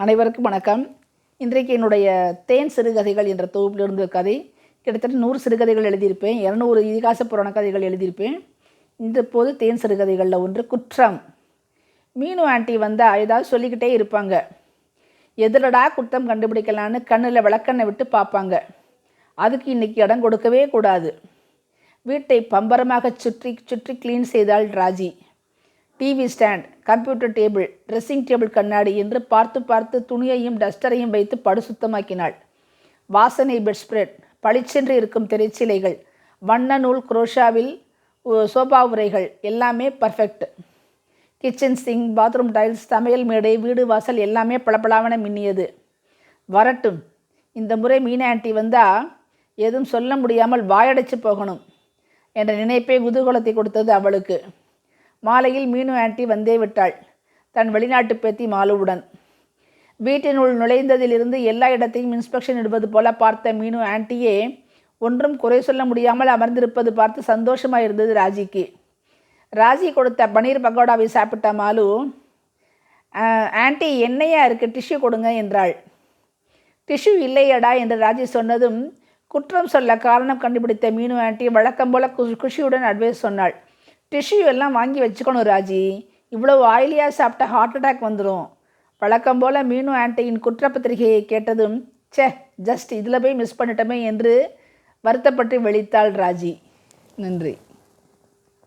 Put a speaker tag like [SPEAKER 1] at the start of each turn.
[SPEAKER 1] அனைவருக்கும் வணக்கம். இன்றைக்கு என்னுடைய தேன் சிறுகதைகள் என்ற தொகுப்பிலிருந்து கதை கிட்டத்தட்ட 100 சிறுகதைகள் எழுதியிருப்பேன். 200 இதிகாச புராண கதைகள் எழுதியிருப்பேன். இந்த போது தேன் சிறுகதைகளில் ஒன்று குற்றம். மீனு ஆண்டி வந்தால் ஏதாவது சொல்லிக்கிட்டே இருப்பாங்க. எதிரடா குற்றம் கண்டுபிடிக்கலான்னு கண்ணில் விளக்கெண்ணை விட்டு பார்ப்பாங்க. அதுக்கு இன்றைக்கி இடம் கொடுக்கவே கூடாது. வீட்டை பம்பரமாக சுற்றி சுற்றி க்ளீன் செய்தாள் Raji. TV stand, computer table, dressing table கண்ணாடி என்று பார்த்து பார்த்து துணியையும் டஸ்டரையும் வைத்து படு சுத்தமாக்கினாள். வாசனை பெட்ஸ்ப்ரெட், பளிச்சென்று இருக்கும் திரைச்சிலைகள், வண்ண நூல் குரோஷாவில் சோபா உரைகள் எல்லாமே perfect. Kitchen Singh, bathroom tiles, சமையல் மேடை, வீடு வாசல் எல்லாமே பளபளவென மின்னியது. வரட்டும், இந்த முறை மீனா ஆண்டி வந்தால் எதுவும் சொல்ல முடியாமல் வாயடைச்சு போகணும் என்ற நினைப்பே குதூகலத்தை கொடுத்தது அவளுக்கு. மாலையில் மீனு ஆண்டி வந்தே விட்டாள், தன் வெளிநாட்டு பேத்தி மாலுவுடன். வீட்டினுள் நுழைந்ததிலிருந்து எல்லா இடத்தையும் இன்ஸ்பெக்ஷன் இடுவது போல பார்த்த மீனு ஆண்டியே ஒன்றும் குறை சொல்ல முடியாமல் அமர்ந்திருப்பது பார்த்து சந்தோஷமாக இருந்தது ராஜிக்கு. ராஜி கொடுத்த பனீர் பக்கோடாவை சாப்பிட்ட மாலு, ஆண்டி என்னையா இருக்குது, டிஷ்யூ கொடுங்க என்றாள். டிஷ்யூ இல்லையடா என்று ராஜி சொன்னதும் குற்றம் சொல்ல காரணம் கண்டுபிடித்த மீனு ஆண்டி வழக்கம் போல குஷியுடன் அட்வைஸ் சொன்னாள். டிஷ்யூ எல்லாம் வாங்கி வச்சுக்கணும் ராஜி, இவ்வளவு ஆயிலியாக சாப்பிட்டா ஹார்ட் அட்டாக் வந்துடும். வழக்கம் போல் மீனு ஆண்டியின் குற்றப்பத்திரிகையை கேட்டதும் ஜஸ்ட் இதில் போய் மிஸ் பண்ணிட்டோமே என்று வருத்தப்பட்டு வெளித்தாள் ராஜி. நன்றி.